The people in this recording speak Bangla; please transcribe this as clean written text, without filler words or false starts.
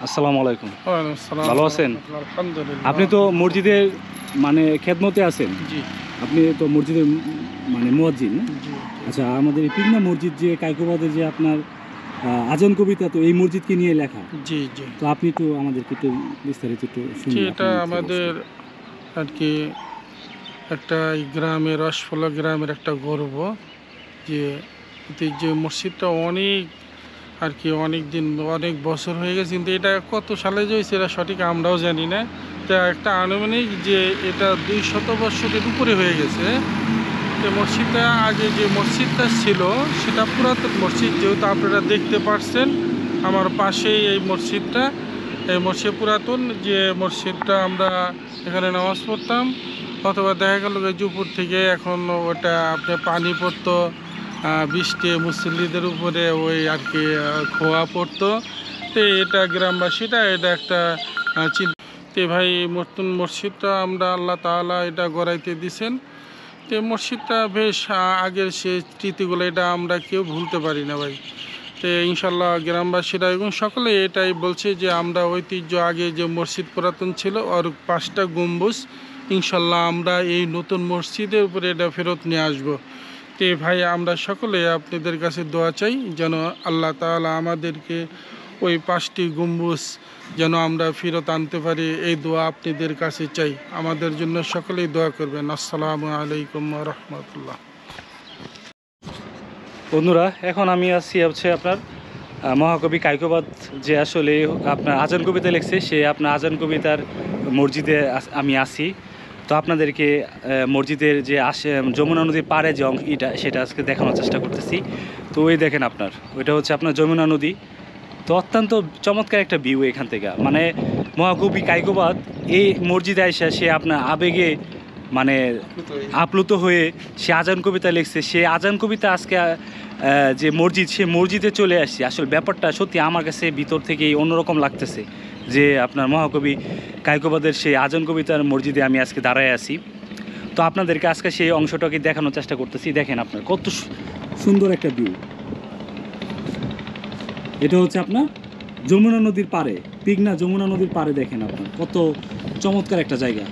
আসসালামু আলাইকুম। ওয়ালাইকুম আসসালাম। ভালো আছেন? আলহামদুলিল্লাহ। আপনি তো মসজিদের মানে খেদমতে আছেন। জি আপনি তো মসজিদের মানে মুয়াজ্জিন না? জি আচ্ছা, আমাদের এই পিগনা মসজিদ যে কায়কোবাদে যে আপনার আজান কবিতা তো এই মসজিদকে নিয়ে লেখা। জি জি তো আপনি একটু আমাদেরকে একটু বিস্তারিত একটু জি শুনি এটা আপনার মুখ থেকে আমাদের অবশ্যই। আর কি একটা এই গ্রামের রসফলা গ্রামের একটা গর্ব যে যে মসজিদটা অনেক আর কি অনেক দিন অনেক বছর হয়ে গেছে, কিন্তু এটা কত সালে যে হয়েছে এটা সঠিক আমরাও জানি না। তা একটা আনুমানিক যে এটা 200 বছরের উপরে হয়ে গেছে। যে মসজিদটা আগে যে মসজিদটা ছিল সেটা পুরাতন মসজিদ, যেহেতু আপনারা দেখতে পাচ্ছেন আমার পাশেই এই মসজিদটা। এই মসজিদ পুরাতন যে মসজিদটা আমরা এখানে নামাজ পড়তাম, অথবা দেখা গেল যে উপর থেকে এখন ওটা আপনার পানি পড়তো, বৃষ্টি মুসল্লিদের উপরে ওই আর কি খোয়া পড়তো। তো এটা গ্রামবাসীটা এটা একটা চিন্তা। তো ভাই নতুন মসজিদটা আমরা আল্লাহ তাআলা এটা গড়াইতে দিছেন। তো এই মসজিদটা বেশ আগের সে স্মৃতিগুলো এটা আমরা কেউ ভুলতে পারি না ভাই। তো ইনশাল্লাহ গ্রামবাসীরা এবং সকলে এটাই বলছে যে আমরা ঐতিহ্য আগে যে মসজিদ পুরাতন ছিল আর 5টা গম্বুজ, ইনশাল্লাহ আমরা এই নতুন মসজিদের উপরে এটা ফেরত নিয়ে আসবো। তো ভাই আমরা সকলে আপনাদের কাছে দোয়া চাই যেন আল্লাহ তাআলা আমাদেরকে ওই 5টি গম্বুজ যেন আমরা ফেরত আনতে পারি, এই দোয়া আপনাদের কাছে চাই। আমাদের জন্য সকলেই দোয়া করবেন। আসসালামু আলাইকুম ওয়া রাহমাতুল্লাহ। বন্ধুরা, এখন আমি আছি হচ্ছে আপনার মহাকবি কায়কোবাদ যে আসলে আপনার আজান কবিতা লিখছে, সে আপনার আজান কবিতার মসজিদে আমি আছি। তো আপনাদেরকে মসজিদের যে যমুনা নদীর পাড়ে যে অংশটা সেটা আজকে দেখানোর চেষ্টা করতেছি। তো ওই দেখেন আপনার ওইটা হচ্ছে আপনার যমুনা নদী। তো অত্যন্ত চমৎকার একটা ভিউ এখান থেকে, মানে মহাকবি কায়কোবাদ এই মসজিদে আইসা সে আপনার আবেগে মানে আপ্লুত হয়ে সে আজান কবিতা লিখছে। সে আজান কবিতা আজকে যে মসজিদ, সে মসজিদে চলে আসছে। আসলে ব্যাপারটা সত্যি আমার কাছে ভিতর থেকেই অন্যরকম লাগতেছে যে আপনার মহাকবি কায়কোবাদের সেই আজান কবিতার মসজিদে আমি আজকে দাঁড়ায় আছি। তো আপনাদেরকে আজকে সেই অংশটাকে দেখানোর চেষ্টা করতেছি। দেখেন আপনার কত সুন্দর একটা ভিউ। এটা হচ্ছে আপনার যমুনা নদীর পাড়ে, পিগনা যমুনা নদীর পাড়ে। দেখেন আপনার কত চমৎকার একটা জায়গা।